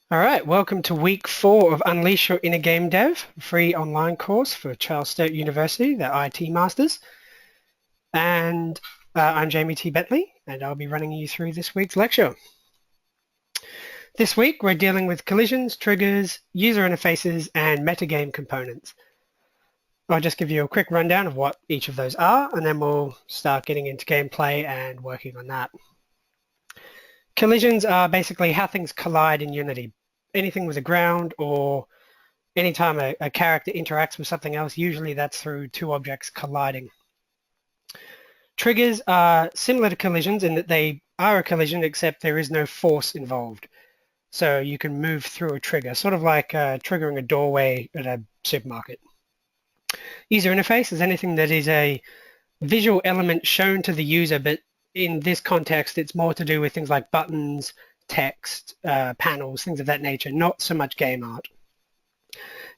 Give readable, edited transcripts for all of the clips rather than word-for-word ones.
All right, welcome to week 4 of Unleash Your Inner Game Dev, a free online course for Charles Sturt University, the IT Masters. And I'm Jamie T. Bentley, and I'll be running you through this week's lecture. This week, we're dealing with collisions, triggers, user interfaces, and metagame components. I'll just give you a quick rundown of what each of those are, and then we'll start getting into gameplay and working on that. Collisions are basically how things collide in Unity. Anything with the ground or anytime a character interacts with something else, usually that's through two objects colliding. Triggers are similar to collisions in that they are a collision, except there is no force involved. So you can move through a trigger, sort of like triggering a doorway at a supermarket. User interface is anything that is a visual element shown to the user, but in this context, it's more to do with things like buttons, text, panels, things of that nature, not so much game art.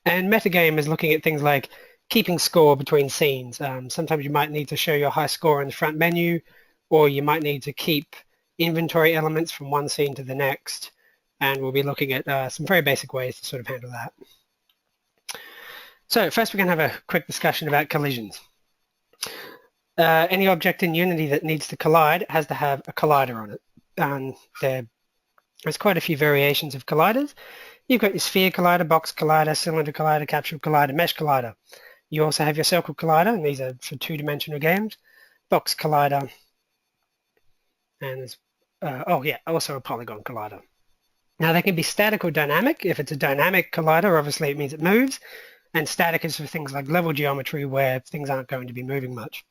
And metagame is looking at things like keeping score between scenes. Sometimes you might need to show your high score in the front menu, or you might need to keep inventory elements from one scene to the next. And we'll be looking at some very basic ways to sort of handle that. So first we're going to have a quick discussion about collisions. Any object in Unity that needs to collide has to have a collider on it. There's quite a few variations of colliders. You've got your sphere collider, box collider, cylinder collider, capsule collider, mesh collider. You also have your circle collider, and these are for two-dimensional games. Box collider, and there's, also a polygon collider. Now they can be static or dynamic. If it's a dynamic collider, obviously it means it moves, and static is for things like level geometry where things aren't going to be moving much.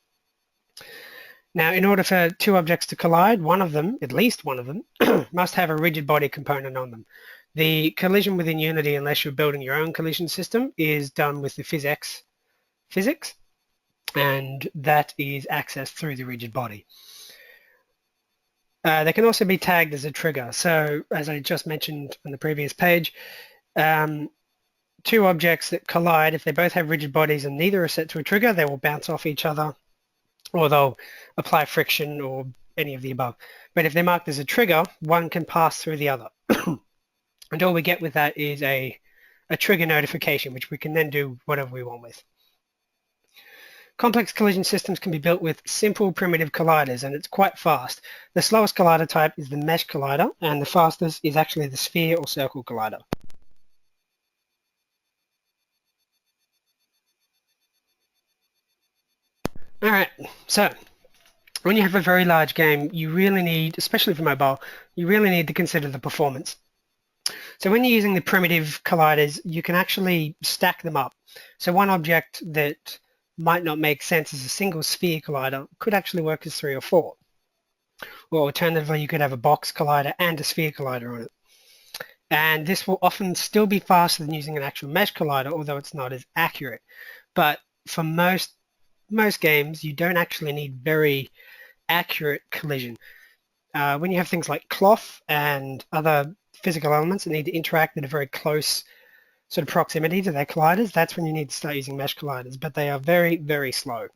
Now, in order for two objects to collide, one of them, at least one of them, must have a rigid body component on them. The collision within Unity, unless you're building your own collision system, is done with the physics, and that is accessed through the rigid body. They can also be tagged as a trigger. So, as I just mentioned on the previous page, two objects that collide, if they both have rigid bodies and neither are set to a trigger, they will bounce off each other, or they'll apply friction or any of the above. But if they're marked as a trigger, one can pass through the other. And all we get with that is a trigger notification, which we can then do whatever we want with. Complex collision systems can be built with simple primitive colliders, and it's quite fast. The slowest collider type is the mesh collider, and the fastest is actually the sphere or circle collider. All right, so when you have a very large game, you really need, especially for mobile, you really need to consider the performance. So when you're using the primitive colliders, you can actually stack them up. So one object that might not make sense as a single sphere collider could actually work as 3 or 4. Or alternatively, you could have a box collider and a sphere collider on it. And this will often still be faster than using an actual mesh collider, although it's not as accurate. But for most games, you don't actually need very accurate collision. When you have things like cloth and other physical elements that need to interact at a very close sort of proximity to their colliders, that's when you need to start using mesh colliders, but they are very, very slow.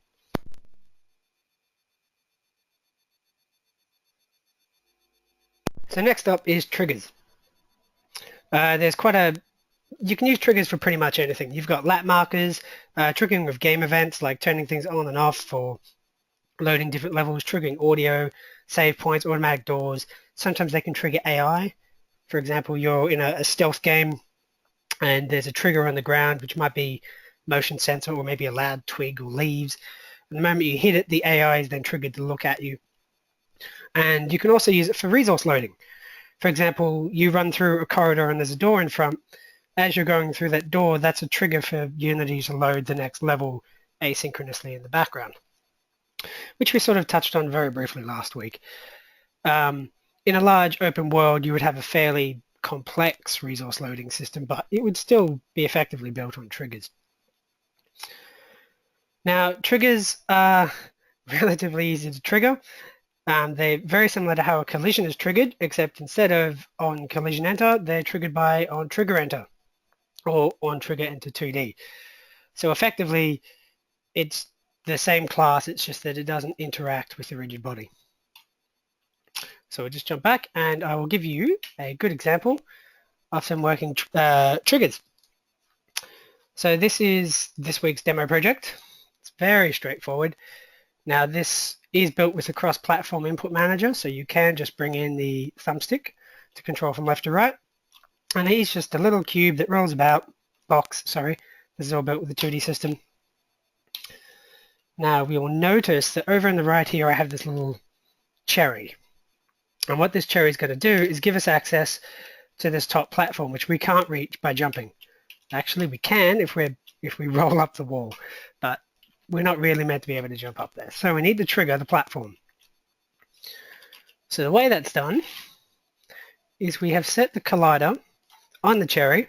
So next up is triggers. You can use triggers for pretty much anything. You've got lap markers, triggering of game events, like turning things on and off for loading different levels, triggering audio, save points, automatic doors. Sometimes they can trigger AI. For example, you're in a stealth game and there's a trigger on the ground, which might be motion sensor or maybe a loud twig or leaves. And the moment you hit it, the AI is then triggered to look at you. And you can also use it for resource loading. For example, you run through a corridor and there's a door in front. As you're going through that door, that's a trigger for Unity to load the next level asynchronously in the background, which we sort of touched on very briefly last week. In a large open world, you would have a fairly complex resource loading system, but it would still be effectively built on triggers. Now, triggers are relatively easy to trigger. They're very similar to how a collision is triggered, except instead of on collision enter, they're triggered by on trigger enter or on trigger enter 2D. So effectively, it's the same class, it's just that it doesn't interact with the rigid body. So we'll just jump back and I will give you a good example of some working triggers. So this is this week's demo project. It's very straightforward. Now this is built with a cross-platform input manager, so you can just bring in the thumbstick to control from left to right. And here's just a little cube that rolls about, this is all built with a 2D system. Now we will notice that over on the right here I have this little cherry. And what this cherry is going to do is give us access to this top platform, which we can't reach by jumping. Actually, we can if we roll up the wall, but we're not really meant to be able to jump up there. So we need to trigger the platform. So the way that's done is we have set the collider on the cherry,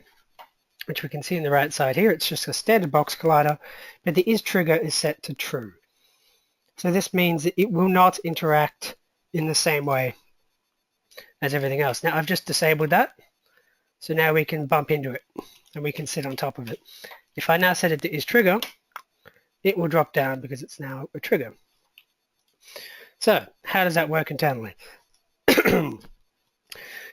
which we can see on the right side here. It's just a standard box collider, but the isTrigger is set to true. So this means that it will not interact in the same way as everything else. Now I've just disabled that, so now we can bump into it and we can sit on top of it. If I now set it to isTrigger, it will drop down because it's now a trigger. So how does that work internally?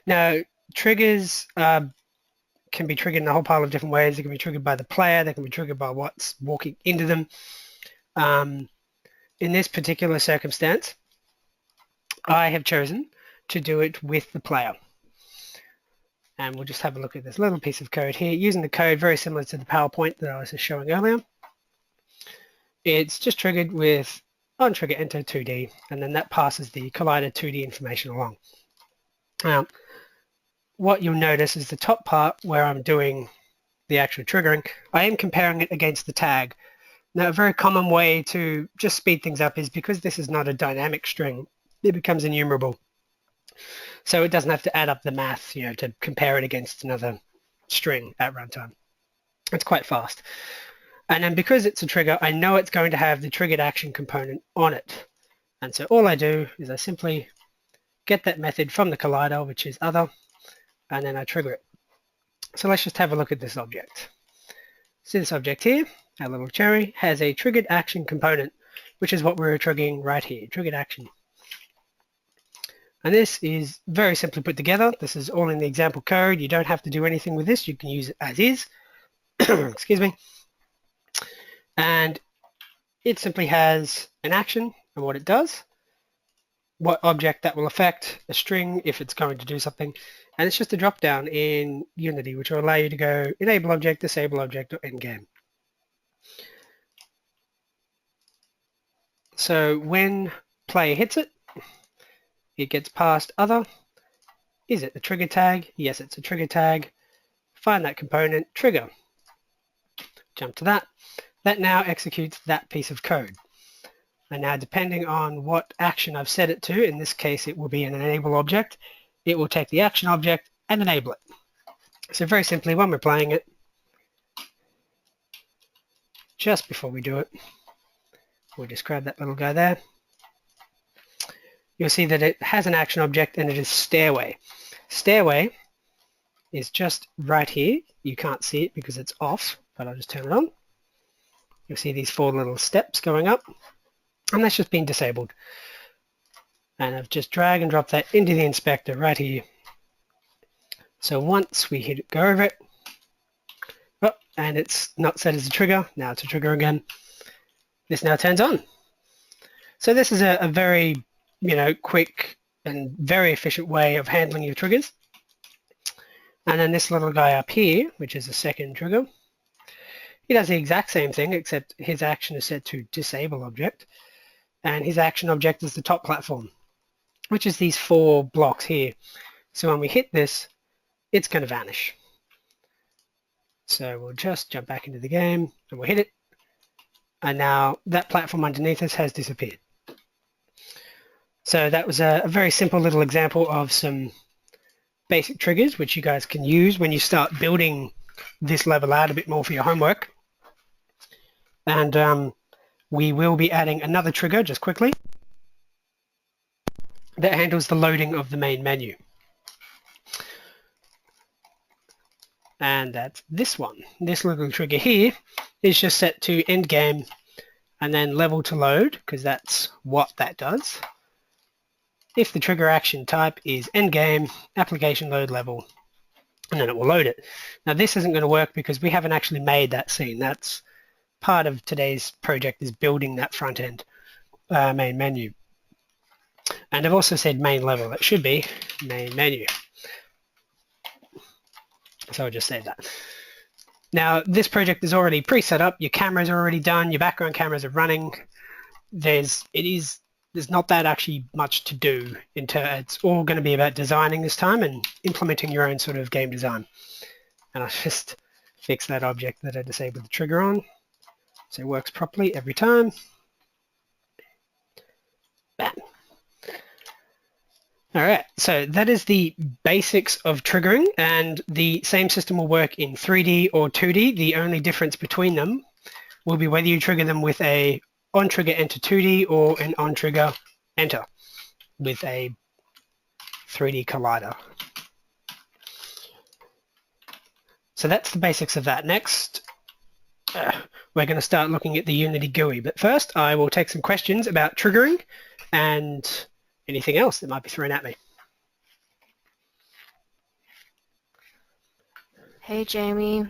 Now triggers can be triggered in a whole pile of different ways. They can be triggered by the player, they can be triggered by what's walking into them. In this particular circumstance, I have chosen to do it with the player. And we'll just have a look at this little piece of code here. Using the code very similar to the PowerPoint that I was just showing earlier. It's just triggered with onTrigger enter 2D, and then that passes the collider 2D information along. Now, what you'll notice is the top part where I'm doing the actual triggering, I am comparing it against the tag. Now, a very common way to just speed things up is because this is not a dynamic string, it becomes enumerable. So it doesn't have to add up the math, to compare it against another string at runtime. It's quite fast. And then because it's a trigger, I know it's going to have the triggered action component on it. And so all I do is I simply get that method from the collider, which is other, and then I trigger it. So let's just have a look at this object. See this object here, our little cherry, has a triggered action component, which is what we're triggering right here, triggered action. And this is very simply put together. This is all in the example code. You don't have to do anything with this. You can use it as is. Excuse me. And it simply has an action and what it does, what object that will affect, a string if it's going to do something, and it's just a drop down in Unity which will allow you to go enable object, disable object, or endgame. So when player hits it, it gets past other. Is it a trigger tag? Yes, it's a trigger tag. Find that component, trigger. Jump to that. That now executes that piece of code. And now depending on what action I've set it to, in this case it will be an enable object, it will take the action object and enable it. So very simply, when we're playing it, just before we do it, we'll just grab that little guy there. You'll see that it has an action object and it is stairway. Stairway is just right here. You can't see it because it's off, but I'll just turn it on. You'll see these 4 little steps going up, and that's just been disabled. And I've just drag and drop that into the inspector right here. So once we hit go over it, oh, and it's not set as a trigger, now it's a trigger again. This now turns on. So this is a very quick and very efficient way of handling your triggers. And then this little guy up here, which is a second trigger, he does the exact same thing, except his action is set to disable object, and his action object is the top platform, which is these 4 blocks here. So when we hit this, it's going to vanish. So we'll just jump back into the game, and we'll hit it, and now that platform underneath us has disappeared. So that was a very simple little example of some basic triggers which you guys can use when you start building this level out a bit more for your homework. And we will be adding another trigger just quickly that handles the loading of the main menu. And that's this one. This little trigger here is just set to end game and then level to load, because that's what that does. If the trigger action type is endgame, application load level, and then it will load it. Now this isn't going to work because we haven't actually made that scene. That's part of today's project, is building that front end main menu. And I've also said main level. It should be main menu. So I'll just say that. Now this project is already pre-set up. Your cameras are already done. Your background cameras are running. There's not that actually much to do. It's all going to be about designing this time and implementing your own sort of game design. And I'll just fix that object that I disabled the trigger on so it works properly every time. Bam. All right, so that is the basics of triggering, and the same system will work in 3D or 2D. The only difference between them will be whether you trigger them with a on-trigger enter 2D or an on-trigger enter with a 3D collider. So that's the basics of that. Next, we're going to start looking at the Unity GUI. But first, I will take some questions about triggering and anything else that might be thrown at me. Hey, Jamie.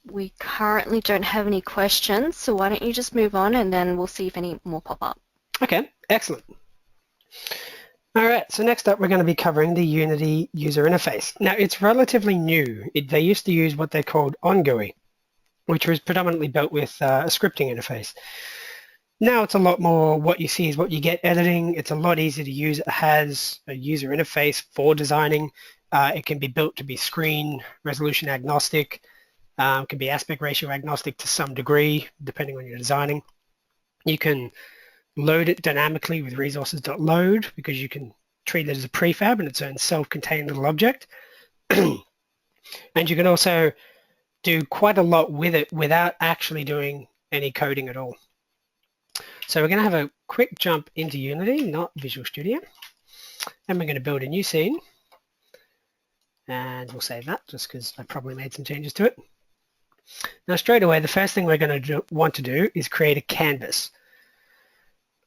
We currently don't have any questions, so why don't you just move on and then we'll see if any more pop up. Okay, excellent. All right, so next up we're going to be covering the Unity user interface. Now it's relatively new. They used to use what they called OnGUI, which was predominantly built with a scripting interface. Now it's a lot more what you see is what you get editing. It's a lot easier to use. It has a user interface for designing. It can be built to be screen resolution agnostic. It can be aspect ratio agnostic to some degree, depending on your designing. You can load it dynamically with resources.load because you can treat it as a prefab and its own self-contained little object. And you can also do quite a lot with it without actually doing any coding at all. So we're going to have a quick jump into Unity, not Visual Studio. And we're going to build a new scene. And we'll save that just because I probably made some changes to it. Now straight away, the first thing we're going to want to do is create a canvas.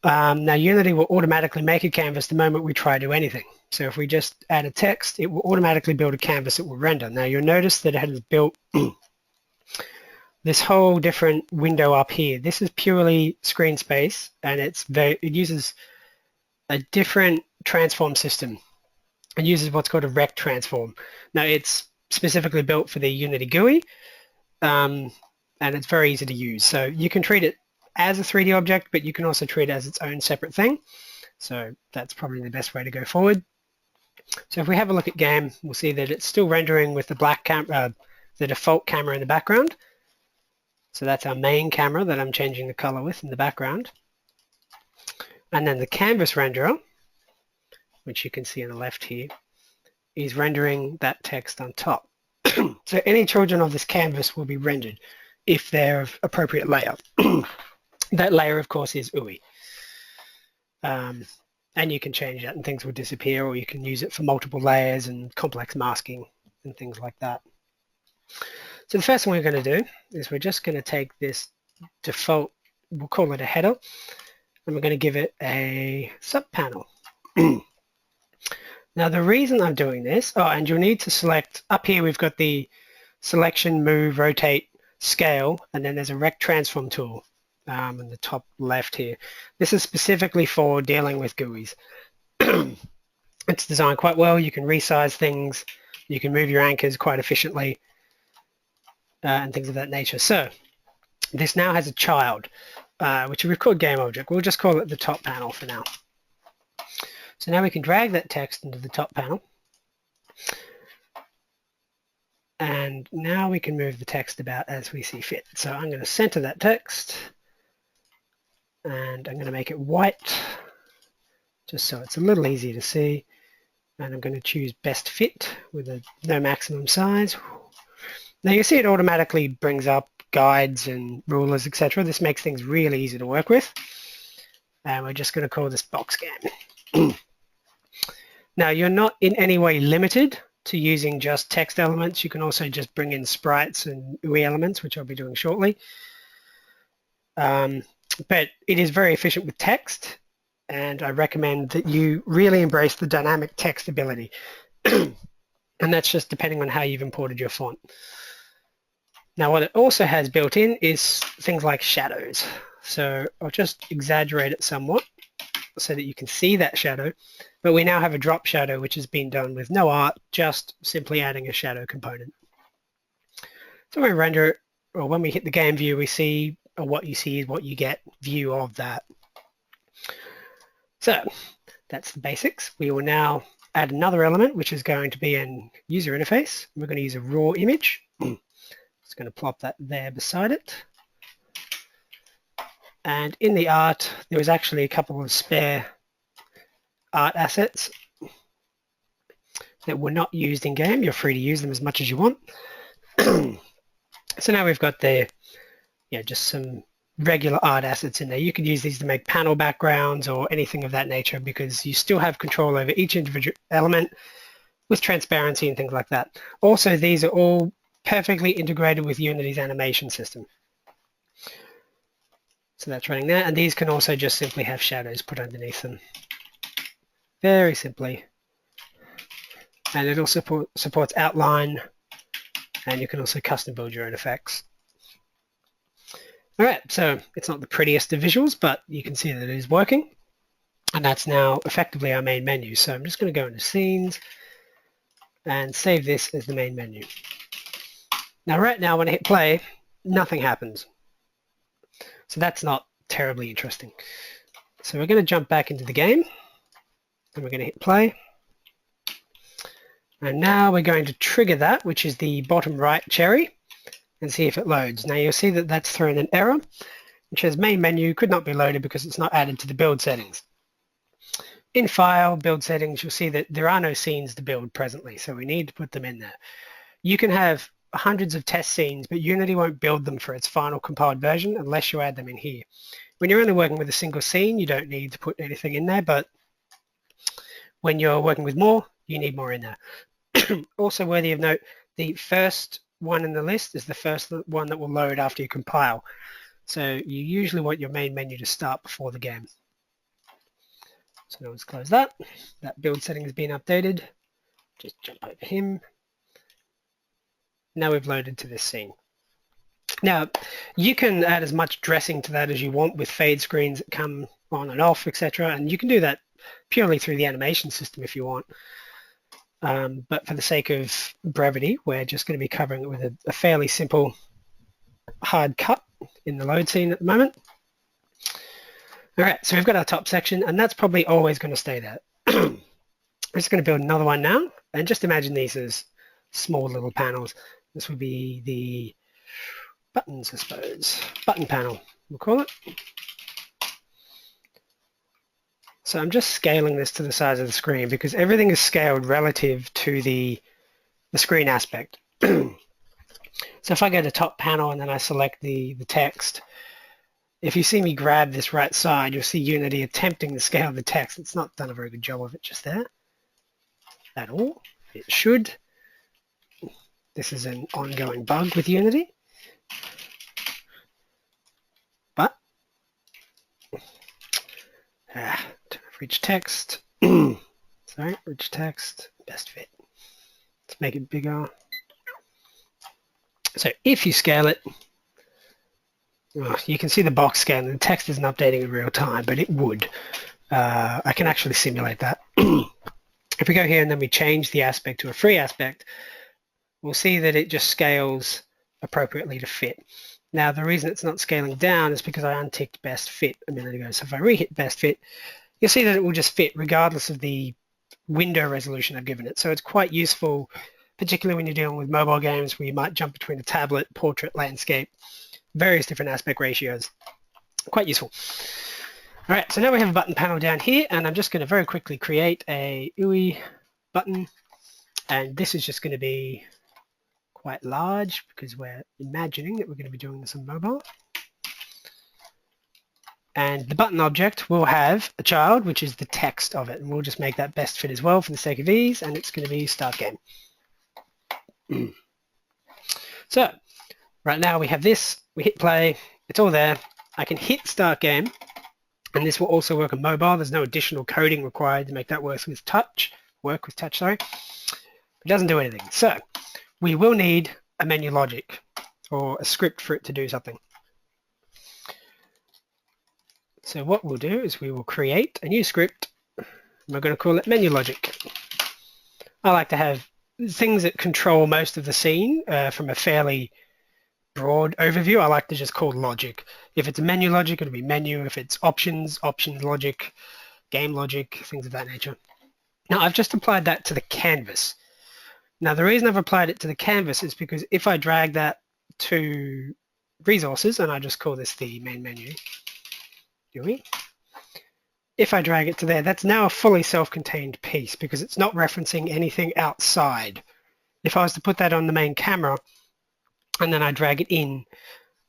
Now Unity will automatically make a canvas the moment we try to do anything. So if we just add a text, it will automatically build a canvas it will render. Now you'll notice that it has built this whole different window up here. This is purely screen space, and it uses a different transform system. It uses what's called a rect transform. Now it's specifically built for the Unity GUI, and it's very easy to use. So you can treat it as a 3D object, but you can also treat it as its own separate thing. So that's probably the best way to go forward. So if we have a look at game, we'll see that it's still rendering with the the default camera in the background. So that's our main camera that I'm changing the color with in the background. And then the canvas renderer, which you can see on the left here, is rendering that text on top. So any children of this canvas will be rendered if they're of appropriate layer. That layer, of course, is UI. And you can change that and things will disappear, or you can use it for multiple layers and complex masking and things like that. So the first thing we're going to do is we're just going to take this default, we'll call it a header, and we're going to give it a subpanel. Now the reason I'm doing this, and you'll need to select, up here we've got the selection, move, rotate, scale, and then there's a rect transform tool in the top left here. This is specifically for dealing with GUIs. It's designed quite well. You can resize things. You can move your anchors quite efficiently and things of that nature. So this now has a child, which we've called game object. We'll just call it the top panel for now. So now we can drag that text into the top panel. And now we can move the text about as we see fit. So I'm going to center that text. And I'm going to make it white, just so it's a little easier to see. And I'm going to choose best fit with a no maximum size. Now you see it automatically brings up guides and rulers, etc. This makes things really easy to work with. And we're just going to call this box scan. Now you're not in any way limited to using just text elements. You can also just bring in sprites and UI elements, which I'll be doing shortly. But it is very efficient with text, and I recommend that you really embrace the dynamic text ability. and that's just depending on how you've imported your font. Now what it also has built in is things like shadows. So I'll just exaggerate it somewhat so that you can see that shadow, but we now have a drop shadow which has been done with no art, just simply adding a shadow component. So when we render it, or when we hit the game view, we see, or what you see is what you get view of that. So that's the basics. We will now add another element, which is going to be an user interface. We're going to use a raw image. Just going to plop that there beside it. And in the art, there was actually a couple of spare art assets that were not used in game. You're free to use them as much as you want. So now we've got the, just some regular art assets in there. You could use these to make panel backgrounds or anything of that nature, because you still have control over each individual element with transparency and things like that. Also, these are all perfectly integrated with Unity's animation system. So that's running there, and these can also just simply have shadows put underneath them. Very simply. And it also supports outline, and you can also custom build your own effects. All right, so it's not the prettiest of visuals, but you can see that it is working. And that's now effectively our main menu. So I'm just going to go into Scenes and save this as the main menu. Now, right now, when I hit play, nothing happens. So that's not terribly interesting. So we're going to jump back into the game, and we're going to hit play. And now we're going to trigger that, which is the bottom right cherry, and see if it loads. Now you'll see that that's thrown an error, which says main menu could not be loaded because it's not added to the build settings. In File, Build Settings, you'll see that there are no scenes to build presently, so we need to put them in there. You can have hundreds of test scenes, but Unity won't build them for its final compiled version unless you add them in here. When you're only working with a single scene, you don't need to put anything in there, but when you're working with more, you need more in there. Also worthy of note, the first one in the list is the first one that will load after you compile. So you usually want your main menu to start before the game. So now let's close that. That build setting has been updated. Just jump over him. Now we've loaded to this scene. Now, you can add as much dressing to that as you want with fade screens that come on and off, etc. And you can do that purely through the animation system if you want. But for the sake of brevity, we're just going to be covering it with a fairly simple hard cut in the load scene at the moment. All right, so we've got our top section, and that's probably always going to stay there. I'm just going to build another one now, and just imagine these as small little panels. This would be the buttons, I suppose. Button panel, we'll call it. So I'm just scaling this to the size of the screen because everything is scaled relative to the screen aspect. So if I go to top panel and then I select the text, if you see me grab this right side, you'll see Unity attempting to scale the text. It's not done a very good job of it just there at all. It should. This is an ongoing bug with Unity. But rich text. Sorry, rich text, best fit. Let's make it bigger. So if you scale it, you can see the box scan. The text isn't updating in real time, but it would. I can actually simulate that. If we go here and then we change the aspect to a free aspect, we'll see that it just scales appropriately to fit. Now, the reason it's not scaling down is because I unticked best fit a minute ago. So if I re-hit best fit, you'll see that it will just fit regardless of the window resolution I've given it. So it's quite useful, particularly when you're dealing with mobile games where you might jump between a tablet, portrait, landscape, various different aspect ratios. Quite useful. All right, so now we have a button panel down here, and I'm just going to very quickly create a UI button, and this is just going to be quite large because we're imagining that we're going to be doing this on mobile. And the button object will have a child, which is the text of it, and we'll just make that best fit as well for the sake of ease, and it's going to be start game. So right now we have this, we hit play, it's all there. I can hit start game, and this will also work on mobile. There's no additional coding required to make that work with touch, It doesn't do anything. So we will need a menu logic or a script for it to do something. So what we'll do is we will create a new script. We're going to call it menu logic. I like to have things that control most of the scene from a fairly broad overview. I like to just call logic. If it's a menu logic, it'll be menu. If it's options, options logic, game logic, things of that nature. Now I've just applied that to the canvas. Now the reason I've applied it to the canvas is because if I drag that to resources, and I just call this the main menu, if I drag it to there, that's now a fully self-contained piece because it's not referencing anything outside. If I was to put that on the main camera and then I drag it in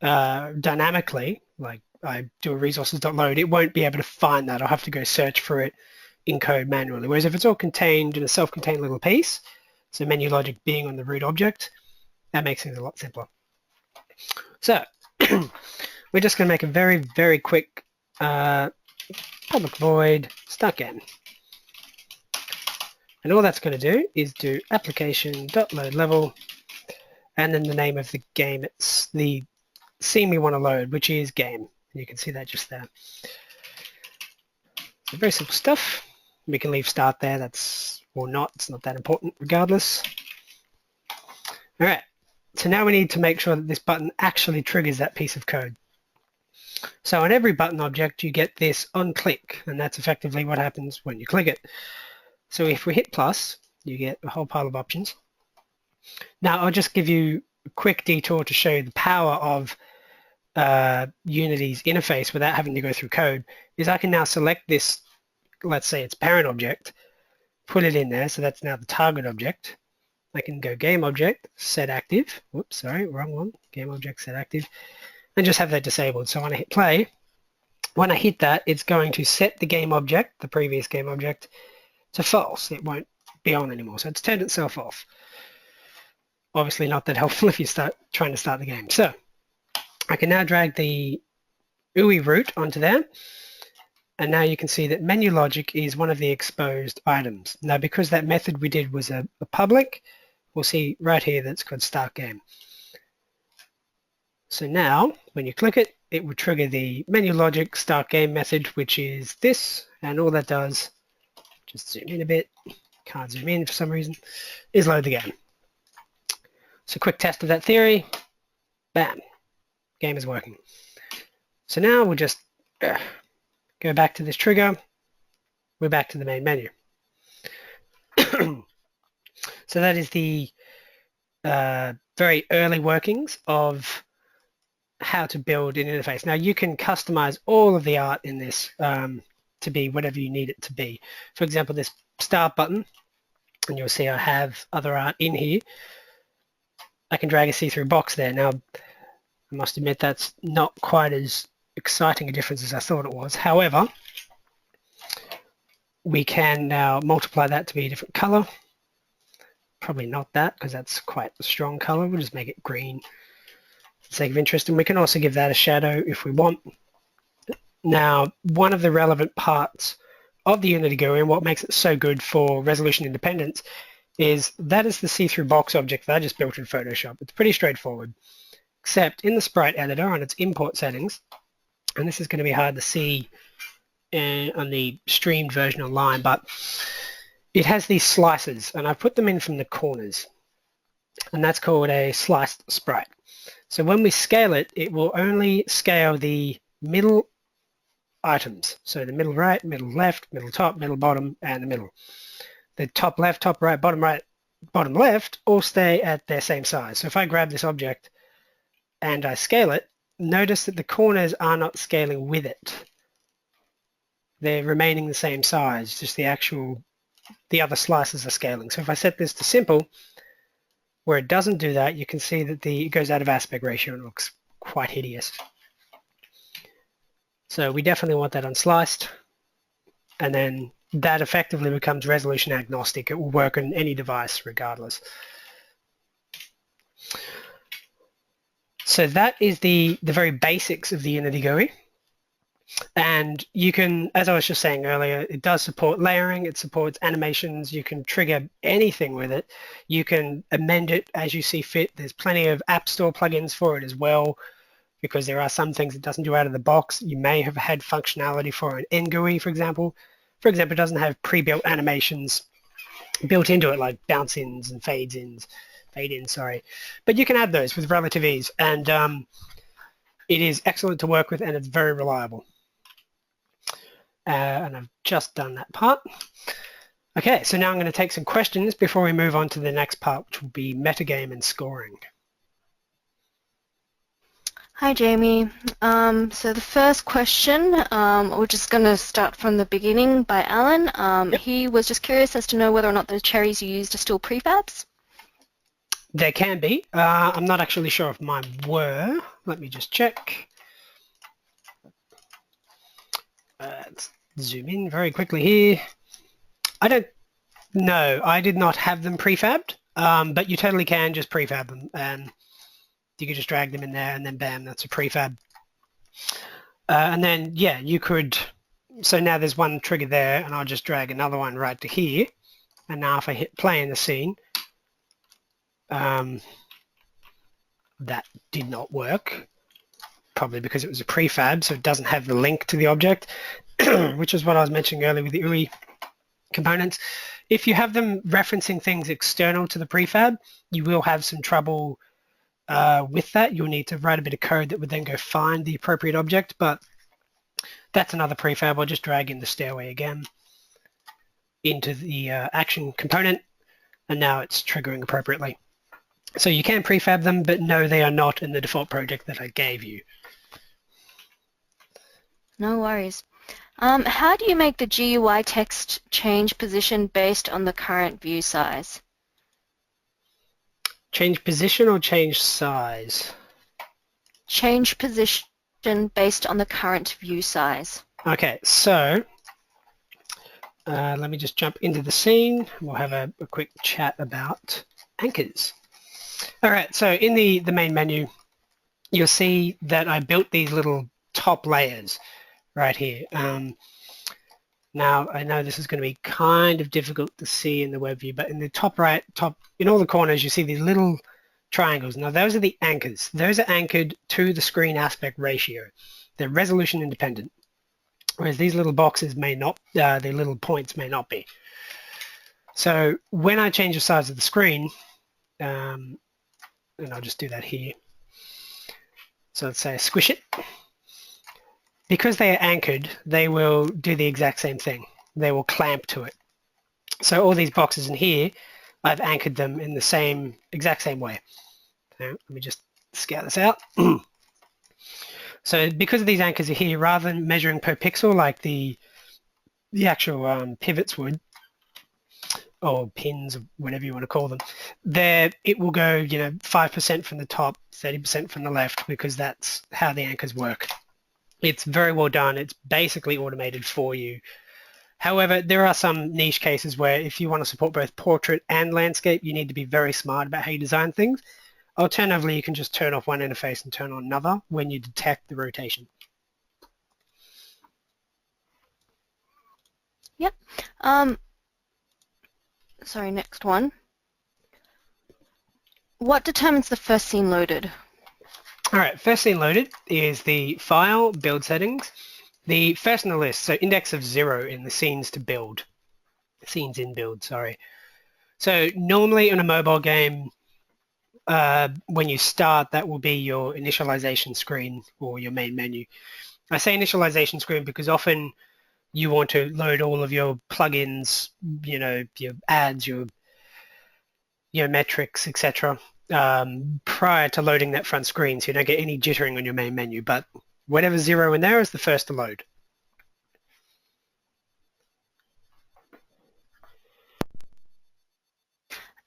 dynamically, like I do a resources.load, it won't be able to find that. I'll have to go search for it in code manually. Whereas if it's all contained in a self-contained little piece, so menu logic being on the root object, that makes things a lot simpler. So we're just going to make a very, very quick public void start game. And all that's going to do is do application.load level and then the name of the game. It's the scene we want to load, which is game. And you can see that just there. So very simple stuff. We can leave start there. That's, or not. It's not that important regardless. All right. So now we need to make sure that this button actually triggers that piece of code. So on every button object, you get this on click, and that's effectively what happens when you click it. So if we hit plus, you get a whole pile of options. Now I'll just give you a quick detour to show you the power of Unity's interface without having to go through code, is I can now select this, let's say it's parent object, put it in there, so that's now the target object. I can go game object, set active, whoops, sorry, wrong one, game object, set active, and just have that disabled. So when I hit play, when I hit that, it's going to set the game object, the previous game object, to false. It won't be on anymore, so it's turned itself off. Obviously not that helpful if you start trying to start the game. So I can now drag the UI root onto there, and now you can see that menu logic is one of the exposed items. Now because that method we did was a public, we'll see right here that's called start game. So now when you click it, it will trigger the menu logic start game method, which is this, and all that does, just zoom in a bit, can't zoom in for some reason, is load the game. So quick test of that theory, bam, game is working. So now we'll just go back to this trigger, we're back to the main menu. So that is the very early workings of how to build an interface. Now you can customize all of the art in this to be whatever you need it to be. For example, this start button, and you'll see I have other art in here. I can drag a see-through box there. Now, I must admit that's not quite as exciting a difference as I thought it was. However, we can now multiply that to be a different color. Probably not that, because that's quite a strong color. We'll just make it green for the sake of interest, and we can also give that a shadow if we want. Now, one of the relevant parts of the Unity GUI and what makes it so good for resolution independence is that is the see-through box object that I just built in Photoshop. It's pretty straightforward, except in the sprite editor on its import settings, and this is going to be hard to see on the streamed version online, but it has these slices, and I put them in from the corners, and that's called a sliced sprite. So when we scale it, it will only scale the middle items. So the middle right, middle left, middle top, middle bottom, and the middle. The top left, top right, bottom left all stay at their same size. So if I grab this object and I scale it, notice that the corners are not scaling with it. They're remaining the same size, just the other slices are scaling. So if I set this to simple, where it doesn't do that, you can see that it goes out of aspect ratio and it looks quite hideous. So we definitely want that unsliced, and then that effectively becomes resolution agnostic. It will work on any device regardless. So that is the very basics of the Unity GUI. And you can, as I was just saying earlier, it does support layering, it supports animations, you can trigger anything with it. You can amend it as you see fit. There's plenty of App Store plugins for it as well, because there are some things it doesn't do out of the box. You may have had functionality for an NGUI, for example. For example, it doesn't have pre-built animations built into it, like bounce-ins and fade-ins, sorry. But you can add those with relative ease, and it is excellent to work with, and it's very reliable. And I've just done that part. Okay, so now I'm going to take some questions before we move on to the next part, which will be metagame and scoring. Hi, Jamie. So the first question, we're just going to start from the beginning by Alan. Yep. He was just curious as to know whether or not the cherries you used are still prefabs. There can be. I'm not actually sure if mine were. Let me just check. Let's zoom in very quickly here. I don't know. I did not have them prefabbed, but you totally can just prefab them. And you could just drag them in there, and then bam, that's a prefab. And then, yeah, you could... So now there's one trigger there, and I'll just drag another one right to here. And now if I hit play in the scene, that did not work. Probably because it was a prefab, so it doesn't have the link to the object, which is what I was mentioning earlier with the UI components. If you have them referencing things external to the prefab, you will have some trouble with that. You'll need to write a bit of code that would then go find the appropriate object, but that's another prefab. I'll just drag in the stairway again into the action component, and now it's triggering appropriately. So you can prefab them, but no, they are not in the default project that I gave you. No worries. How do you make the GUI text change position based on the current view size? Change position or change size? Change position based on the current view size. Okay, so let me just jump into the scene. We'll have a quick chat about anchors. All right, so in the main menu, you'll see that I built these little top layers right here. Now, I know this is going to be kind of difficult to see in the web view, but in the top right, in all the corners, you see these little triangles. Now, those are the anchors. Those are anchored to the screen aspect ratio. They're resolution independent, whereas these little boxes may not, their little points may not be. So when I change the size of the screen, and I'll just do that here. So let's say squish it. Because they are anchored, they will do the exact same thing. They will clamp to it. So all these boxes in here, I've anchored them in the exact same way. Now, let me just scout this out. So because of these anchors are here, rather than measuring per pixel like the actual pivots would, or pins, or whatever you want to call them, it will go, 5% from the top, 30% from the left, because that's how the anchors work. It's very well done. It's basically automated for you. However, there are some niche cases where if you want to support both portrait and landscape, you need to be very smart about how you design things. Alternatively, you can just turn off one interface and turn on another when you detect the rotation. Yep. Sorry, next one. What determines the first scene loaded? All right, first scene loaded is the file build settings. The first in the list, so index of 0 in the scenes to build. Scenes in build, sorry. So normally in a mobile game, when you start, that will be your initialization screen or your main menu. I say initialization screen because often you want to load all of your plugins, your ads, your metrics, etc. Prior to loading that front screen, so you don't get any jittering on your main menu. But whatever's 0 in there is the first to load.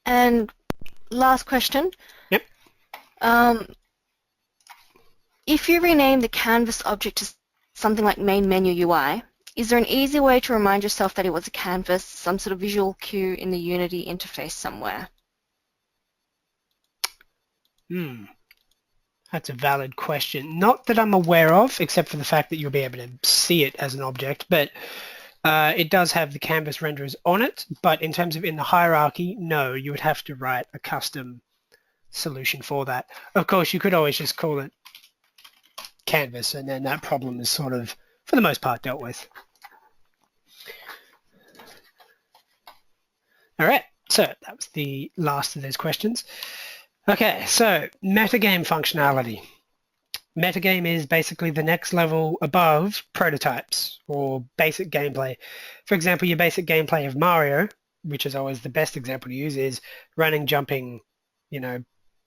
And last question. Yep. If you rename the canvas object to something like main menu UI, is there an easy way to remind yourself that it was a canvas, some sort of visual cue in the Unity interface somewhere? That's a valid question. Not that I'm aware of, except for the fact that you'll be able to see it as an object, but it does have the canvas renderers on it, but in terms of in the hierarchy, no, you would have to write a custom solution for that. Of course, you could always just call it canvas, and then that problem is sort of, for the most part, dealt with. All right, so that was the last of those questions. Okay, so metagame functionality. Metagame is basically the next level above prototypes or basic gameplay. For example, your basic gameplay of Mario, which is always the best example to use, is running, jumping,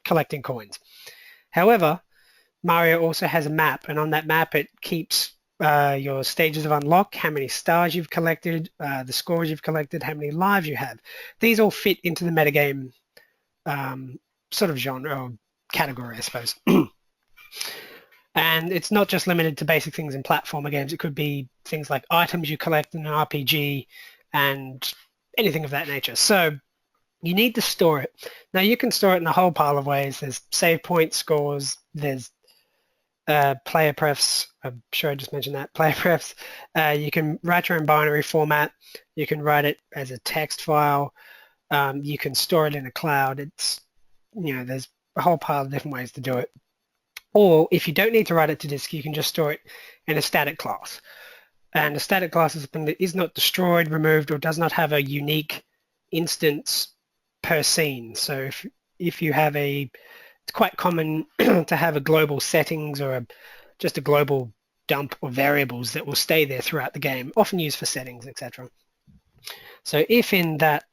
collecting coins. However, Mario also has a map, and on that map it keeps your stages of unlock, how many stars you've collected, the scores you've collected, how many lives you have. These all fit into the metagame sort of genre or category, I suppose. And it's not just limited to basic things in platformer games. It could be things like items you collect in an RPG and anything of that nature. So you need to store it. Now you can store it in a whole pile of ways. There's save point scores, there's player prefs. I'm sure I just mentioned that, player prefs. You can write your own binary format. You can write it as a text file. You can store it in a cloud. It's, there's a whole pile of different ways to do it. Or if you don't need to write it to disk, you can just store it in a static class. And a static class is something that is not destroyed, removed, or does not have a unique instance per scene. So if you have it's quite common to have a global settings or just a global dump of variables that will stay there throughout the game, often used for settings, etc. So if in that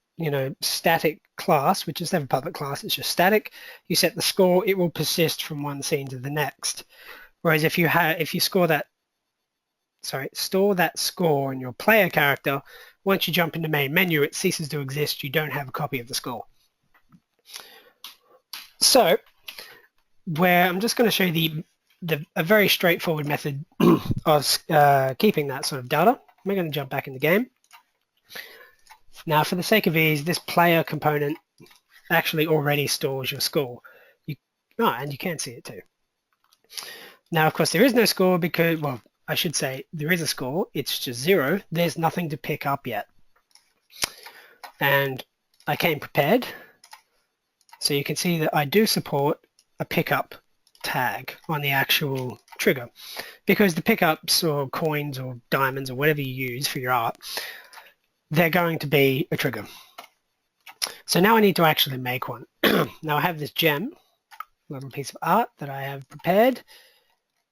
static class, which is never public class, it's just static, you set the score, it will persist from one scene to the next. Whereas if you store that score in your player character, once you jump into main menu, it ceases to exist. You don't have a copy of the score. So where I'm just going to show you a very straightforward method of keeping that sort of data. We're going to jump back in the game. Now, for the sake of ease, this player component actually already stores your score. And you can see it too. Now, of course, there is no score because, well, I should say there is a score. It's just 0. There's nothing to pick up yet. And I came prepared. So you can see that I do support a pickup tag on the actual trigger because the pickups or coins or diamonds or whatever you use for your art, they're going to be a trigger. So now I need to actually make one. Now I have this gem, little piece of art that I have prepared,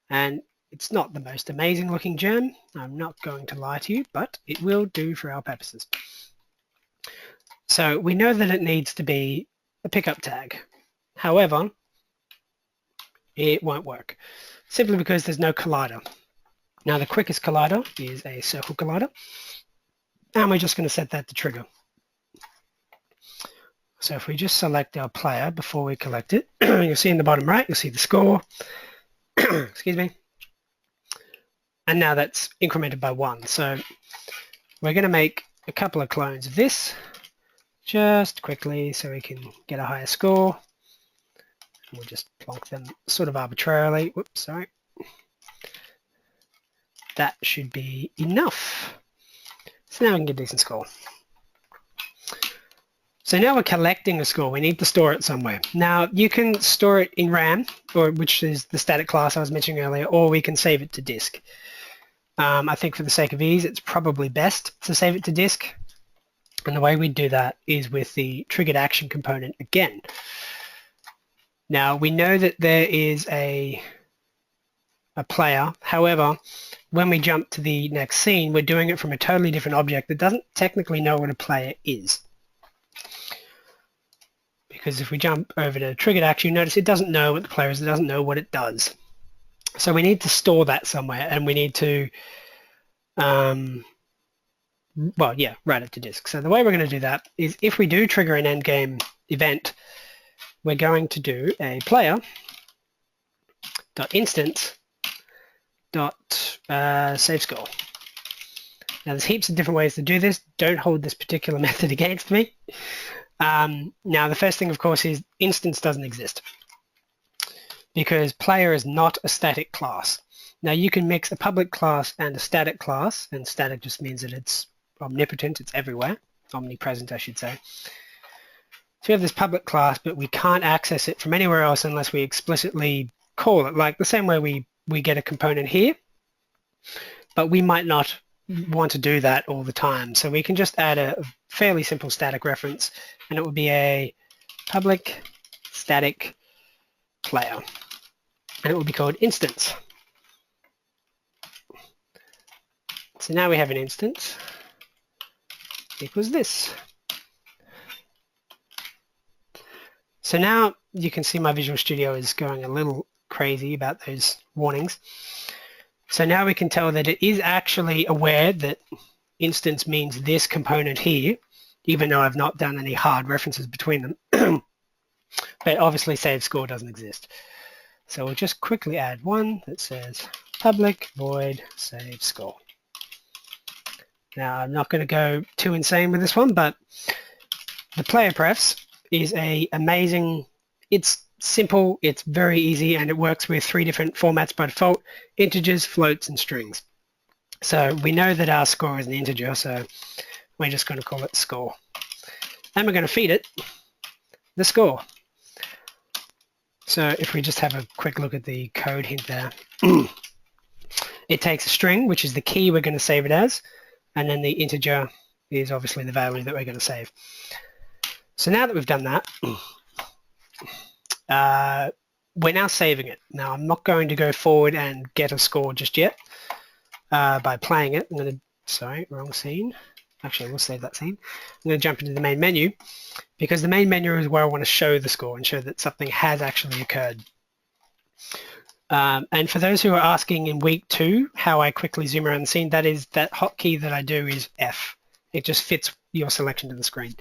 and it's not the most amazing looking gem. I'm not going to lie to you, but it will do for our purposes. So we know that it needs to be a pickup tag. However, it won't work simply because there's no collider. Now the quickest collider is a circle collider. And we're just going to set that to trigger. So if we just select our player before we collect it, you'll see in the bottom right, you'll see the score. Excuse me. And now that's incremented by 1. So we're going to make a couple of clones of this just quickly so we can get a higher score. We'll just plonk them sort of arbitrarily. Whoops, sorry. That should be enough. So now we can get a decent score. So now we're collecting a score. We need to store it somewhere. Now you can store it in RAM, which is the static class I was mentioning earlier, or we can save it to disk. I think for the sake of ease, it's probably best to save it to disk. And the way we do that is with the triggered action component again. Now we know that there is a player. However, when we jump to the next scene, we're doing it from a totally different object that doesn't technically know what a player is. Because if we jump over to triggered action, notice it doesn't know what the player is, it doesn't know what it does. So we need to store that somewhere, and we need to, write it to disk. So the way we're going to do that is if we do trigger an endgame event, we're going to do a player.instance.save score. Now there's heaps of different ways to do this. Don't hold this particular method against me. Now the first thing, of course, is instance doesn't exist because player is not a static class. Now you can mix a public class and a static class, and static just means that it's omnipotent, it's everywhere, omnipresent I should say. So we have this public class, but we can't access it from anywhere else unless we explicitly call it, like the same way we get a component here, but we might not want to do that all the time. So we can just add a fairly simple static reference, and it would be a public static player, and it will be called instance. So now we have an instance equals this. So now you can see my Visual Studio is going a little crazy about those warnings. So now we can tell that it is actually aware that instance means this component here, even though I've not done any hard references between them. But obviously save score doesn't exist. So we'll just quickly add one that says public void save score. Now I'm not going to go too insane with this one, but the player prefs is amazing. It's simple, it's very easy, and it works with 3 different formats by default: integers, floats, and strings. So we know that our score is an integer, so we're just going to call it score. And we're going to feed it the score. So if we just have a quick look at the code hint there, it takes a string, which is the key we're going to save it as, and then the integer is obviously the value that we're going to save. So now that we've done that, we're now saving it. Now I'm not going to go forward and get a score just yet by playing it. I'm going to, sorry, wrong scene. Actually, we'll save that scene. I'm going to jump into the main menu, because the main menu is where I want to show the score and show that something has actually occurred. And for those who are asking in week 2 how I quickly zoom around the scene, that hotkey that I do is F. It just fits your selection to the screen.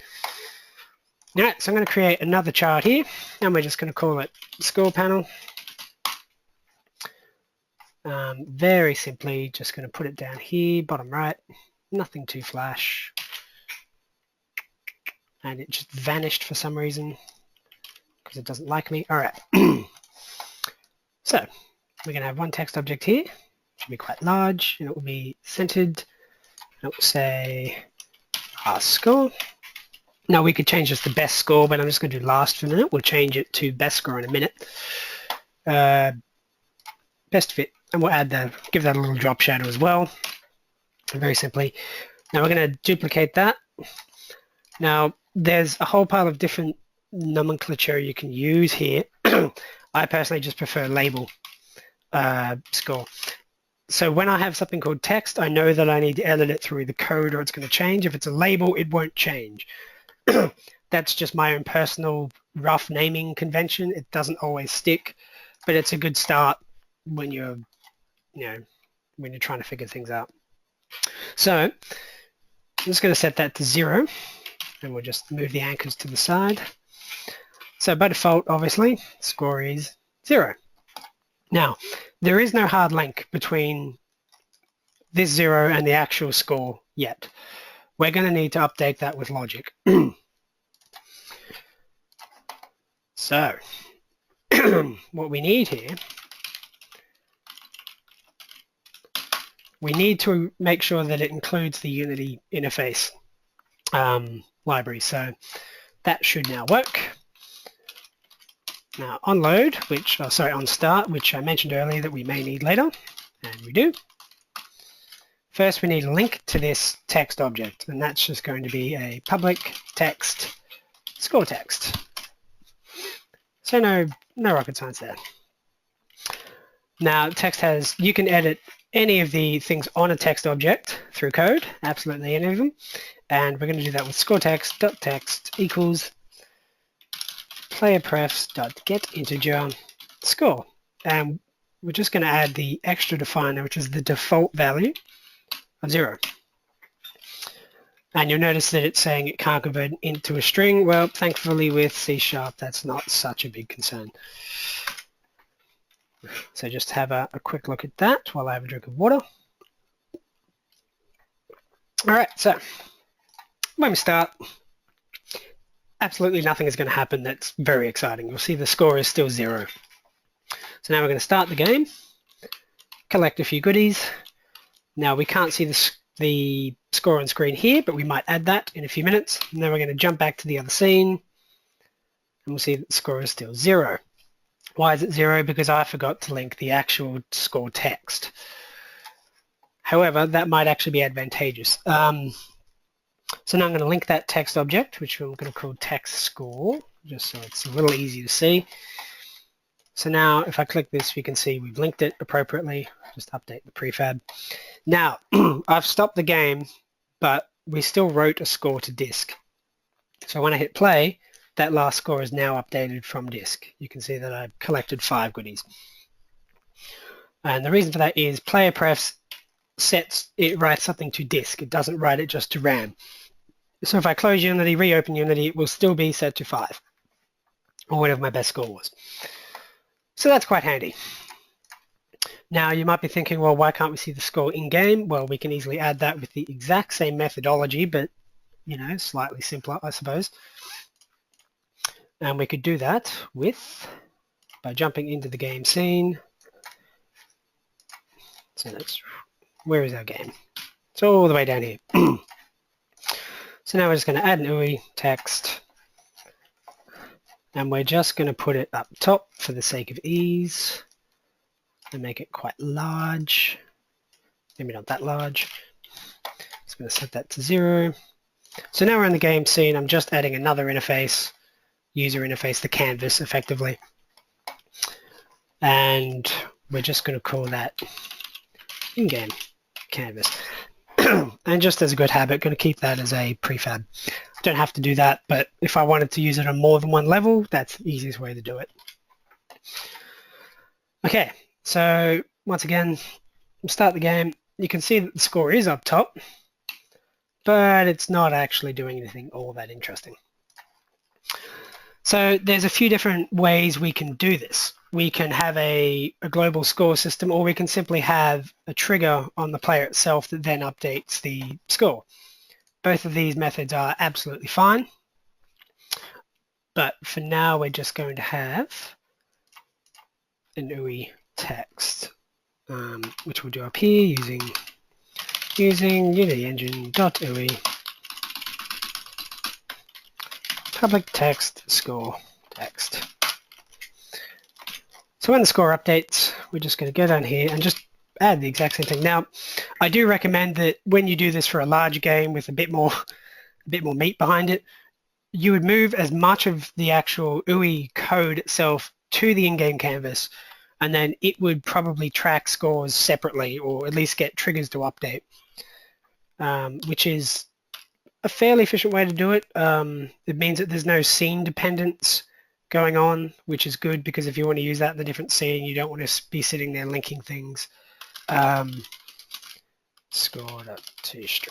All right, so I'm going to create another chart here, and we're just going to call it score panel. Very simply, just going to put it down here, bottom right, nothing too flash. And it just vanished for some reason because it doesn't like me. All right. So we're going to have one text object here. It should be quite large, and it will be centered. It will say our score. Now we could change this to best score, but I'm just going to do last for a minute. We'll change it to best score in a minute. Best fit, and we'll give that a little drop shadow as well. Very simply. Now we're going to duplicate that. Now there's a whole pile of different nomenclature you can use here. I personally just prefer label score. So when I have something called text, I know that I need to edit it through the code or it's going to change. If it's a label, it won't change. That's just my own personal rough naming convention. It doesn't always stick, but it's a good start when you're trying to figure things out. So I'm just going to set that to 0, and we'll just move the anchors to the side. So by default, obviously, score is 0. Now, there is no hard link between this 0 and the actual score yet. We're going to need to update that with logic. So what we need here, we need to make sure that it includes the Unity interface library. So that should now work. Now on load, on start, which I mentioned earlier that we may need later, and we do. First, we need a link to this text object, and that's just going to be a public text score text. So no rocket science there. Now text you can edit any of the things on a text object through code, absolutely any of them, and we're going to do that with score text.text equals playerprefs.getInteger score, and we're just going to add the extra definer, which is the default value of 0. And you'll notice that it's saying it can't convert into a string. Well, thankfully with C# that's not such a big concern. So just have a quick look at that while I have a drink of water. All right, so when we start, absolutely nothing is going to happen that's very exciting. You'll see the score is still 0. So now we're going to start the game, collect a few goodies. Now we can't see the score on screen here, but we might add that in a few minutes. And then we're going to jump back to the other scene, and we'll see that the score is still 0. Why is it 0? Because I forgot to link the actual score text. However, that might actually be advantageous. So now I'm going to link that text object, which I'm going to call text score, just so it's a little easy to see. So now if I click this, we can see we've linked it appropriately. Just update the prefab. Now, I've stopped the game, but we still wrote a score to disk. So when I hit play, that last score is now updated from disk. You can see that I've collected 5 goodies. And the reason for that is player prefs it writes something to disk. It doesn't write it just to RAM. So if I close Unity, reopen Unity, it will still be set to 5, or whatever my best score was. So that's quite handy. Now you might be thinking, well, why can't we see the score in-game? Well, we can easily add that with the exact same methodology, but, you know, slightly simpler, I suppose. And we could do that by jumping into the game scene. So where is our game? It's all the way down here. So now we're just going to add an UI text, and we're just going to put it up top for the sake of ease and make it quite large. Maybe not that large. Just going to set that to 0. So now we're in the game scene. I'm just adding another interface, user interface, the canvas effectively. And we're just going to call that in-game canvas. And just as a good habit, going to keep that as a prefab. Don't have to do that, but if I wanted to use it on more than one level, that's the easiest way to do it. Okay, so once again, we'll start the game. You can see that the score is up top, but it's not actually doing anything all that interesting. So there's a few different ways we can do this. We can have a global score system, or we can simply have a trigger on the player itself that then updates the score. Both of these methods are absolutely fine, but for now we're just going to have an UI text, which we'll do up here using unityengine.ui public text score text. So when the score updates, we're just going to go down here and just add the exact same thing. Now, I do recommend that when you do this for a large game with a bit more meat behind it, you would move as much of the actual UI code itself to the in-game canvas, and then it would probably track scores separately, or at least get triggers to update, which is a fairly efficient way to do it. It means that there's no scene dependence going on, which is good, because if you want to use that in a different scene, you don't want to be sitting there linking things. Score.toString.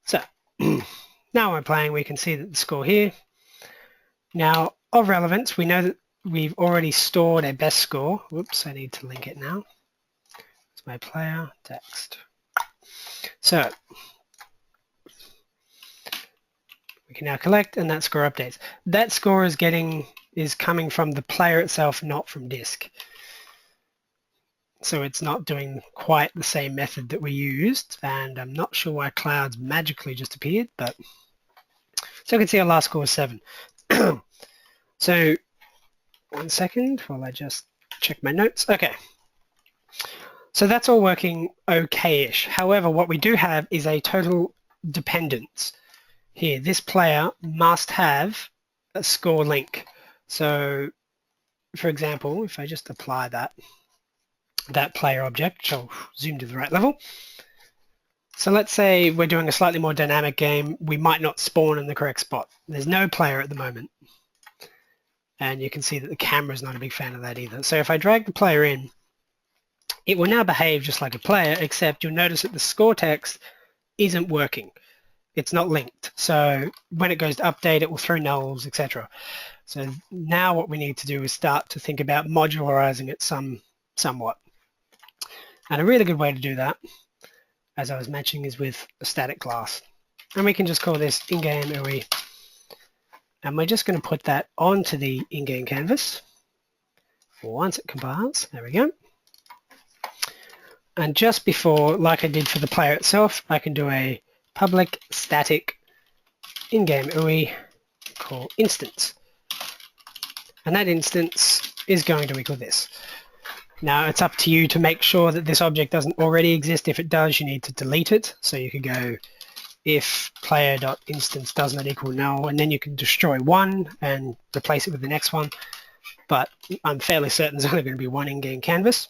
So now we're playing, we can see that the score here. Now, of relevance, we know that we've already stored a best score. Whoops, I need to link it now. It's my player text. So we can now collect, and that score updates. That score is coming from the player itself, not from disk. So it's not doing quite the same method that we used, and I'm not sure why clouds magically just appeared, but so you can see our last score was 7. So 1 second while I just check my notes. Okay. So that's all working okay-ish. However, what we do have is a total dependence. Here, this player must have a score link. So, for example, if I just apply that player object, which I'll zoom to the right level. So let's say we're doing a slightly more dynamic game. We might not spawn in the correct spot. There's no player at the moment. And you can see that the camera's not a big fan of that either. So if I drag the player in, it will now behave just like a player, except you'll notice that the score text isn't working. It's not linked. So when it goes to update, it will throw nulls, etc. So now what we need to do is start to think about modularizing it somewhat. And a really good way to do that, as I was mentioning, is with a static class. And we can just call this in-game UI And we're just going to put that onto the in-game canvas once it compiles. There we go. And just before, like I did for the player itself, I can do a public static in-game GUI called instance. And that instance is going to equal this. Now it's up to you to make sure that this object doesn't already exist. If it does, you need to delete it. So you could go if player.instance does not equal null, and then you can destroy one and replace it with the next one. But I'm fairly certain there's only going to be one in-game canvas.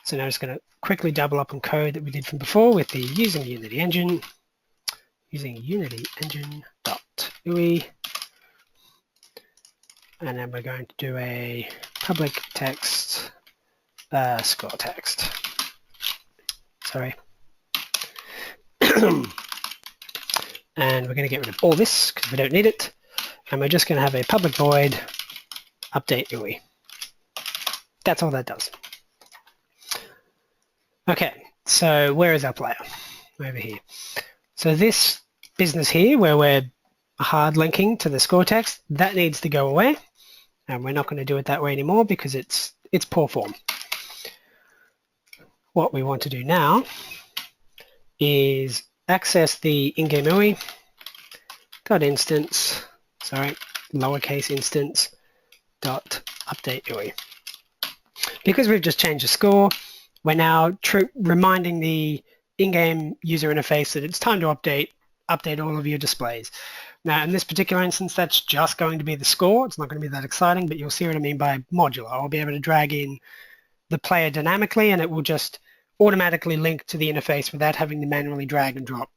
So now I'm just going to quickly double up on code that we did from before with the using Unity engine, using Unity engine.ui, and then we're going to do a public text score text. Sorry. And we're going to get rid of all this because we don't need it. And we're just going to have a public void update GUI. That's all that does. Okay, so where is our player? Over here. So this business here where we're hard linking to the score text, that needs to go away. And we're not going to do it that way anymore because it's poor form. What we want to do now is access the in-game GUI dot instance, sorry, lowercase instance dot update GUI. Because we've just changed the score, we're now reminding the in-game user interface that it's time to update all of your displays. Now, in this particular instance, that's just going to be the score. It's not going to be that exciting, but you'll see what I mean by modular. I'll be able to drag in the player dynamically, and it will just automatically link to the interface without having to manually drag and drop,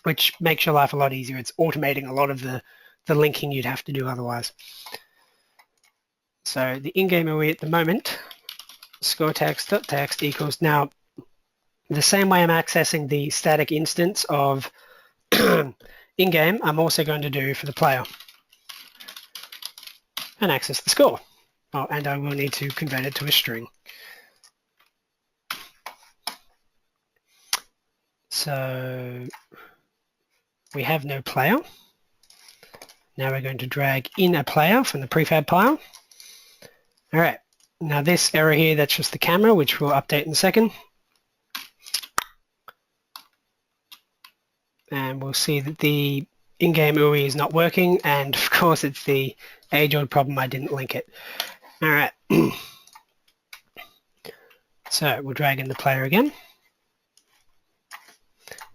which makes your life a lot easier. It's automating a lot of the linking you'd have to do otherwise. So the in-game GUI at the moment, score text.text equals, now the same way I'm accessing the static instance of in-game, I'm also going to do for the player and access the score. Oh, and I will need to convert it to a string. So we have no player. Now we're going to drag in a player from the prefab pile. All right, now this error here, that's just the camera, which we'll update in a second. And we'll see that the in-game GUI is not working, and of course it's the age-old problem, I didn't link it. All right, so we'll drag in the player again.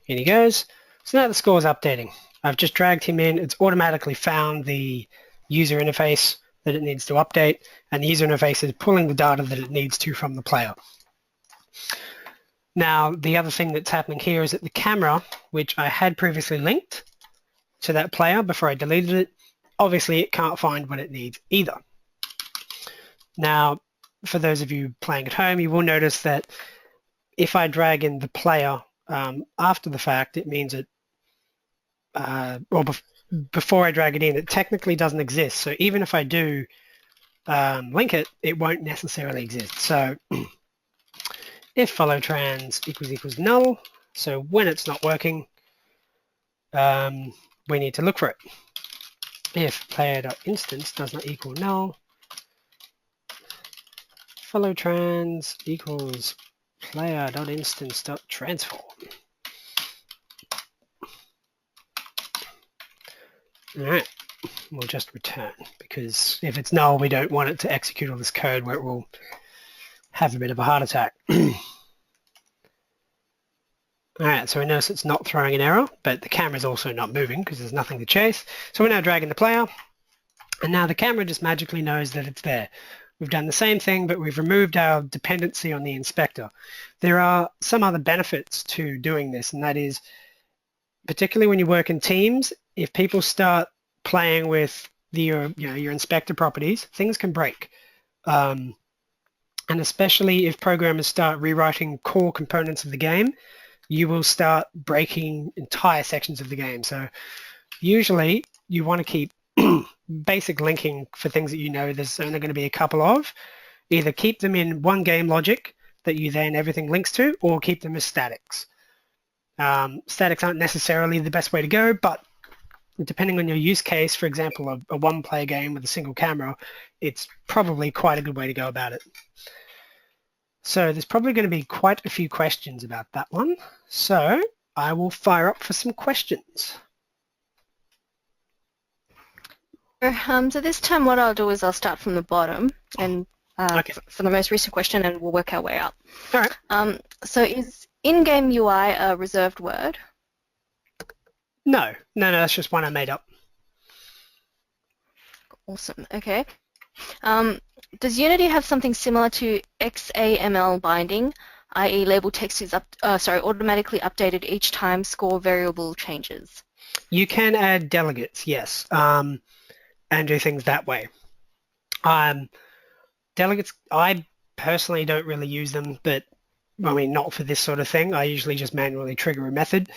In he goes. So now the score is updating. I've just dragged him in. It's automatically found the user interface that it needs to update, and the user interface is pulling the data that it needs to from the player. Now, the other thing that's happening here is that the camera, which I had previously linked to that player before I deleted it, obviously it can't find what it needs either. Now, for those of you playing at home, you will notice that if I drag in the player after the fact, it means it, before I drag it in, it technically doesn't exist. So even if I do link it, it won't necessarily exist. So if follow trans equals null, so when it's not working, we need to look for it. If player.instance does not equal null, follow trans equals player.instance.transform. All right, we'll just return, because if it's null, we don't want it to execute all this code where it will have a bit of a heart attack. All right, so we notice it's not throwing an error, but the camera is also not moving because there's nothing to chase. So we're now dragging the player, and now the camera just magically knows that it's there. We've done the same thing, but we've removed our dependency on the inspector. There are some other benefits to doing this, and that is, particularly when you work in teams, if people start playing with your inspector properties, things can break. And especially if programmers start rewriting core components of the game, you will start breaking entire sections of the game. So usually you want to keep basic linking for things that you know there's only going to be a couple of. Either keep them in one game logic that you then everything links to, or keep them as statics. Statics aren't necessarily the best way to go, but depending on your use case, for example, a one-player game with a single camera, it's probably quite a good way to go about it. So there's probably going to be quite a few questions about that one. So I will fire up for some questions. So this time what I'll do is I'll start from the bottom and Okay. for the most recent question, and we'll work our way up. All right. So is in-game UI a reserved word? No, that's just one I made up. Awesome. Okay. Does Unity have something similar to XAML binding, i.e. label text is automatically updated each time score variable changes? You can add delegates, yes, and do things that way. Delegates, I personally don't really use them, but I mean, not for this sort of thing. I usually just manually trigger a method,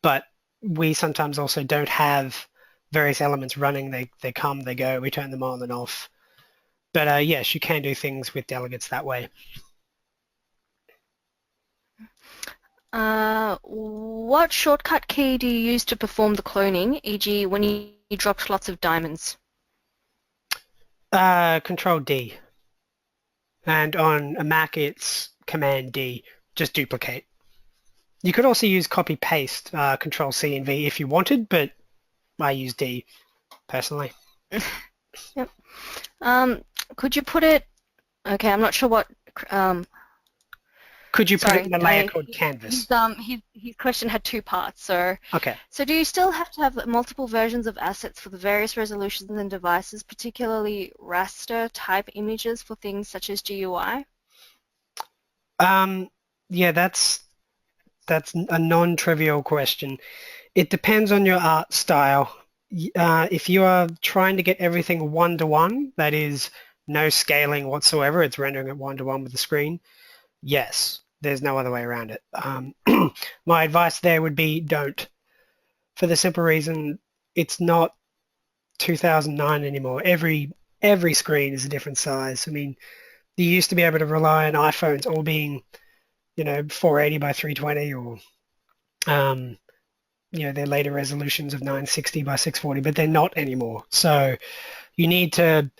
but we sometimes also don't have various elements running. They come, they go, we turn them on and off. But yes, you can do things with delegates that way. What shortcut key do you use to perform the cloning, e.g. when you dropped lots of diamonds? Control D. And on a Mac, it's Command D, just duplicate. You could also use copy paste, Control C and V if you wanted, but I use D personally. Yep. Could you put it? Okay, I'm not sure what. Could you put it in a layer called Canvas? His question had two parts. So. Okay. So do you still have to have multiple versions of assets for the various resolutions and devices, particularly raster type images for things such as GUI? Yeah, that's a non-trivial question. It depends on your art style. If you are trying to get everything one-to-one, that is no scaling whatsoever, it's rendering it one-to-one with the screen, yes, there's no other way around it. My advice there would be don't, for the simple reason it's not 2009 anymore. Every screen is a different size. I mean, you used to be able to rely on iPhones all being, 480 by 320 or their later resolutions of 960 by 640, but they're not anymore. So you need to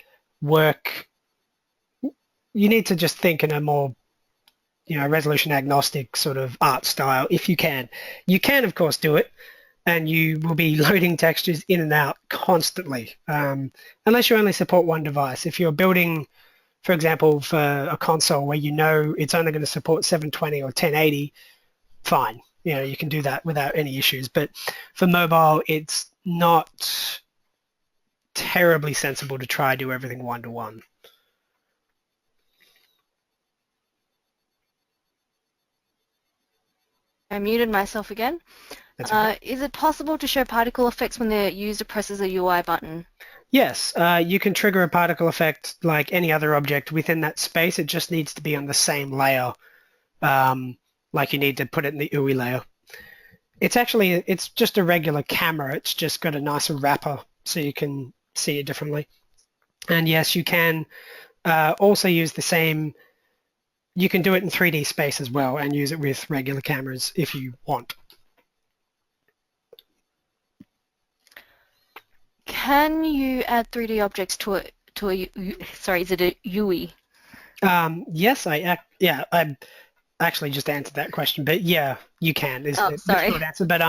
just think in a more, resolution agnostic sort of art style if you can. You can, of course, do it, and you will be loading textures in and out constantly, unless you only support one device. If you're building, for example, for a console where it's only going to support 720 or 1080, fine. You can do that without any issues. But for mobile, it's not terribly sensible to try to do everything one-to-one. I muted myself again. Okay. Is it possible to show particle effects when the user presses a UI button? Yes, you can trigger a particle effect like any other object within that space. It just needs to be on the same layer, like you need to put it in the UI layer. It's just a regular camera. It's just got a nicer wrapper so you can see it differently. And yes, you can also use the same. You can do it in 3D space as well and use it with regular cameras if you want. Can you add 3D objects to a is it a UI? Yes, I actually just answered that question, but yeah, you can. Is the short answer. But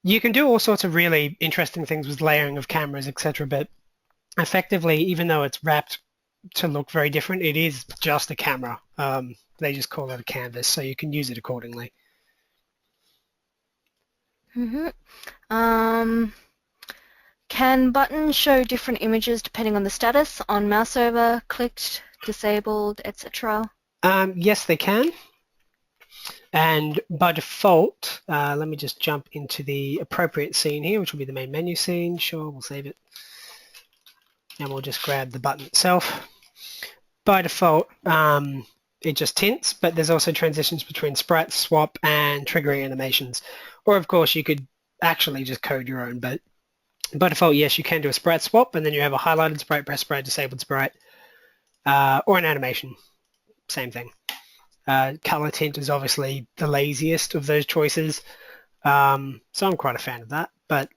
you can do all sorts of really interesting things with layering of cameras, etc. But effectively, even though it's wrapped to look very different, it is just a camera. They just call it a canvas, so you can use it accordingly. Mm-hmm. Can buttons show different images depending on the status, on mouse over, clicked, disabled, etc.? Yes, they can. And by default, let me just jump into the appropriate scene here, which will be the main menu scene. Sure, we'll save it. And we'll just grab the button itself. By default, it just tints, but there's also transitions between sprite, swap, and triggering animations. Or, of course, you could actually just code your own, but by default, yes, you can do a sprite swap, and then you have a highlighted sprite, press sprite, disabled sprite, or an animation. Same thing. Color tint is obviously the laziest of those choices. So I'm quite a fan of that. But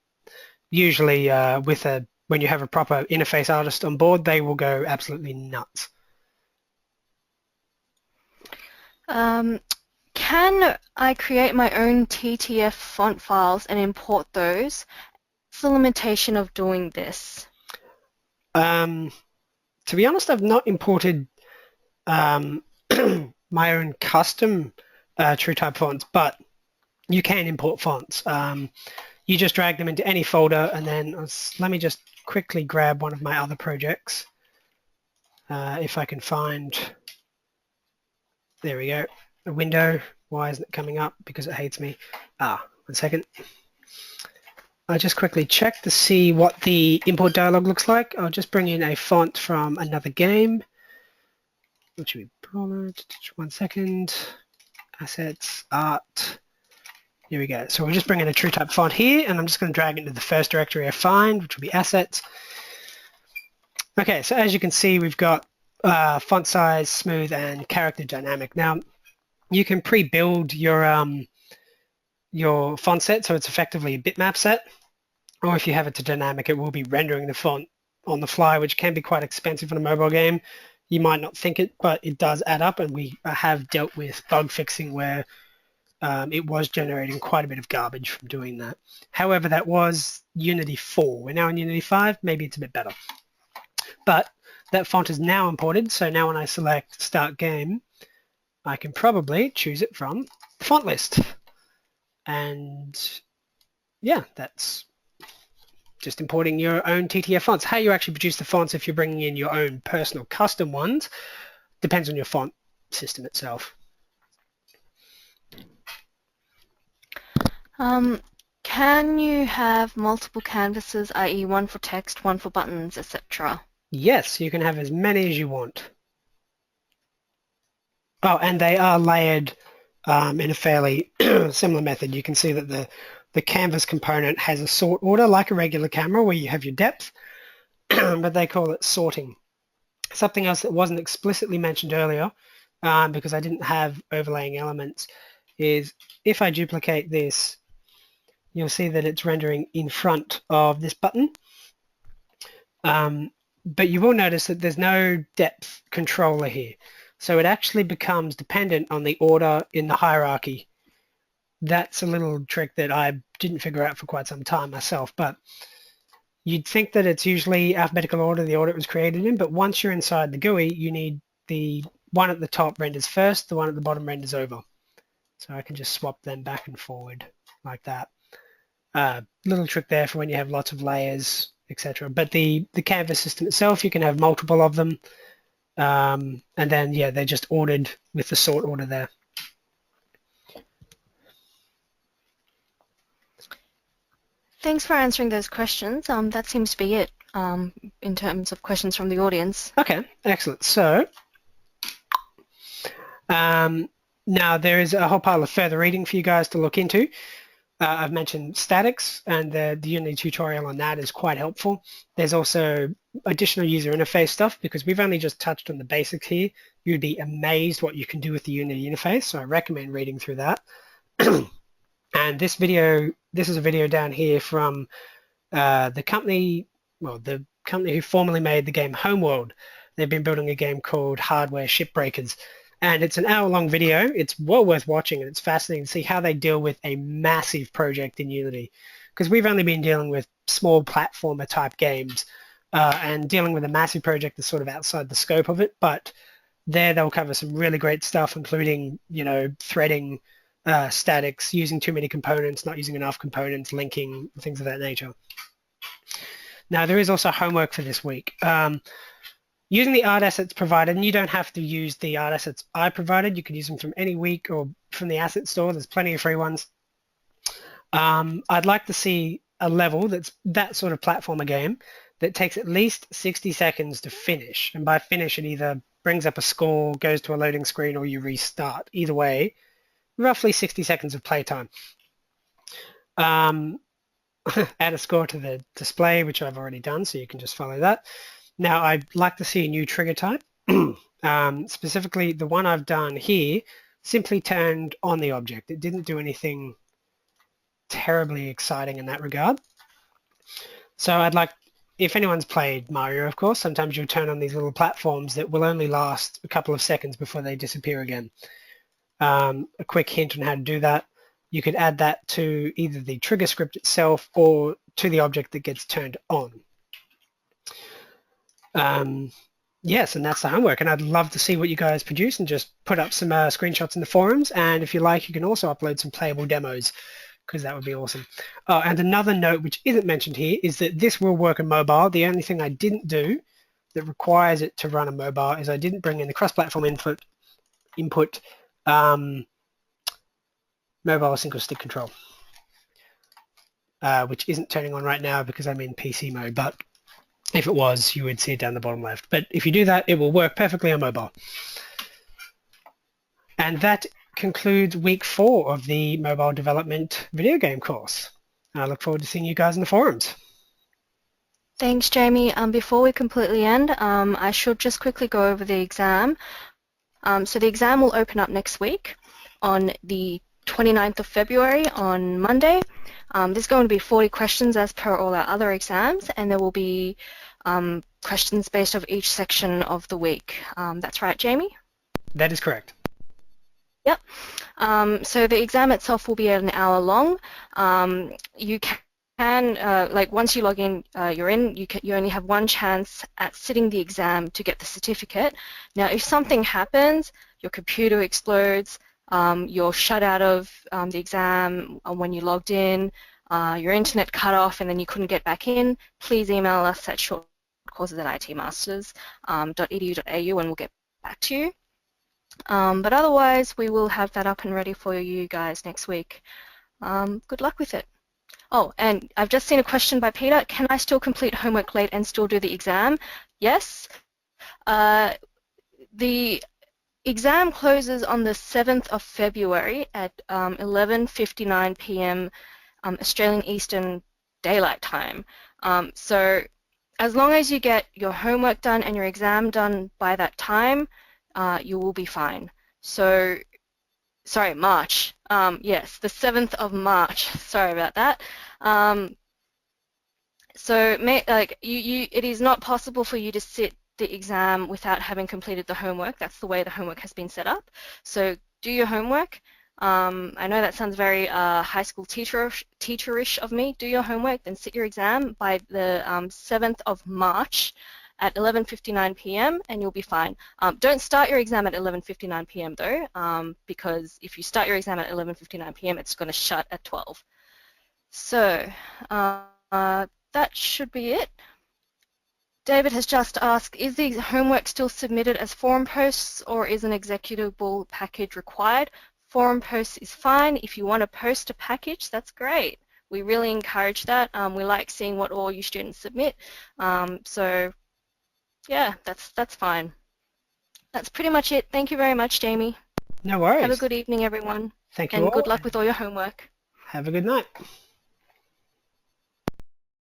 usually when you have a proper interface artist on board, they will go absolutely nuts. Can I create my own TTF font files and import those? What's the limitation of doing this? To be honest, I've not imported my own custom TrueType fonts, but you can import fonts. You just drag them into any folder, and then let me just quickly grab one of my other projects. If I can find, there we go, a window. Why isn't it coming up? Because it hates me. 1 second. I just quickly check to see what the import dialog looks like. I'll just bring in a font from another game. What should we pull it? 1 second. Assets, art. Here we go. So we'll just bring in a TrueType font here, and I'm just going to drag it into the first directory I find, which will be assets. Okay, so as you can see, we've got font size, smooth, and character dynamic. Now, you can pre-build your font set, so it's effectively a bitmap set. Or if you have it to dynamic, it will be rendering the font on the fly, which can be quite expensive in a mobile game. You might not think it, but it does add up, and we have dealt with bug fixing where it was generating quite a bit of garbage from doing that. However, that was Unity 4. We're now in Unity 5. Maybe it's a bit better. But that font is now imported, so now when I select Start Game, I can probably choose it from the font list. And yeah, that's just importing your own TTF fonts. How you actually produce the fonts if you're bringing in your own personal custom ones depends on your font system itself. Can you have multiple canvases, i.e. one for text, one for buttons, etc.? Yes, you can have as many as you want. Oh, and they are layered in a fairly similar method. You can see that the canvas component has a sort order like a regular camera where you have your depth, but they call it sorting. Something else that wasn't explicitly mentioned earlier, because I didn't have overlaying elements, is if I duplicate this, you'll see that it's rendering in front of this button. But you will notice that there's no depth controller here. So it actually becomes dependent on the order in the hierarchy. That's a little trick that I didn't figure out for quite some time myself, but you'd think that it's usually alphabetical order, the order it was created in, but once you're inside the GUI, you need the one at the top renders first, the one at the bottom renders over. So I can just swap them back and forward like that. Little trick there for when you have lots of layers, etc. But the canvas system itself, you can have multiple of them. And then, yeah, they're just ordered with the sort order there. Thanks for answering those questions. That seems to be it in terms of questions from the audience. Okay, excellent. So now there is a whole pile of further reading for you guys to look into. I've mentioned statics, and the Unity tutorial on that is quite helpful. There's also additional user interface stuff, because we've only just touched on the basics here. You'd be amazed what you can do with the Unity interface, so I recommend reading through that. And this is a video down here from the company who formerly made the game Homeworld. They've been building a game called Hardware Shipbreakers. And it's an hour-long video. It's well worth watching, and it's fascinating to see how they deal with a massive project in Unity. Because we've only been dealing with small platformer-type games, and dealing with a massive project is sort of outside the scope of it. But there they'll cover some really great stuff, including, threading, statics, using too many components, not using enough components, linking, things of that nature. Now, there is also homework for this week. Using the art assets provided, and you don't have to use the art assets I provided. You can use them from any week or from the asset store. There's plenty of free ones. I'd like to see a level that's that sort of platformer game that takes at least 60 seconds to finish. And by finish, it either brings up a score, goes to a loading screen, or you restart. Either way, roughly 60 seconds of playtime. Add a score to the display, which I've already done, so you can just follow that. Now, I'd like to see a new trigger type. Specifically, the one I've done here simply turned on the object. It didn't do anything terribly exciting in that regard. So I'd like, if anyone's played Mario, of course, sometimes you'll turn on these little platforms that will only last a couple of seconds before they disappear again. A quick hint on how to do that. You could add that to either the trigger script itself or to the object that gets turned on. Yes, and that's the homework, and I'd love to see what you guys produce and just put up some screenshots in the forums, and if you like, you can also upload some playable demos, because that would be awesome. Oh, and another note which isn't mentioned here is that this will work on mobile. The only thing I didn't do that requires it to run on mobile is I didn't bring in the cross-platform input mobile single stick control, which isn't turning on right now because I'm in PC mode, but if it was, you would see it down the bottom left. But if you do that, it will work perfectly on mobile. And that concludes week 4 of the mobile development video game course. And I look forward to seeing you guys in the forums. Thanks, Jamie. Before we completely end, I should just quickly go over the exam. So the exam will open up next week on the 29th of February on Monday. There's going to be 40 questions as per all our other exams, and there will be questions based off each section of the week. That's right, Jamie? That is correct. Yep. So the exam itself will be an hour long. You can, like once you log in, you only have one chance at sitting the exam to get the certificate. Now, if something happens, your computer explodes, you're shut out of the exam when you logged in, your internet cut off and then you couldn't get back in, please email us at shortcourses@itmasters.edu.au and we'll get back to you. But otherwise, we will have that up and ready for you guys next week. Good luck with it. Oh, and I've just seen a question by Peter. Can I still complete homework late and still do the exam? Yes. The exam closes on the 7th of February at 11:59 p.m. Australian Eastern Daylight Time. So as long as you get your homework done and your exam done by that time, you will be fine. So, sorry, March. Yes, the 7th of March. Sorry about that. It is not possible for you to sit the exam without having completed the homework. That's the way the homework has been set up. So do your homework. I know that sounds very high school teacherish of me. Do your homework, then sit your exam by the 7th of March at 11:59 p.m. and you'll be fine. Don't start your exam at 11:59 p.m. though, because if you start your exam at 11:59 p.m. it's going to shut at 12. So that should be it. David has just asked, is the homework still submitted as forum posts or is an executable package required? Forum posts is fine. If you want to post a package, that's great. We really encourage that. We like seeing what all you students submit. So yeah, that's fine. That's pretty much it. Thank you very much, Jamie. No worries. Have a good evening, everyone. Thank you and all. Good luck with all your homework. Have a good night.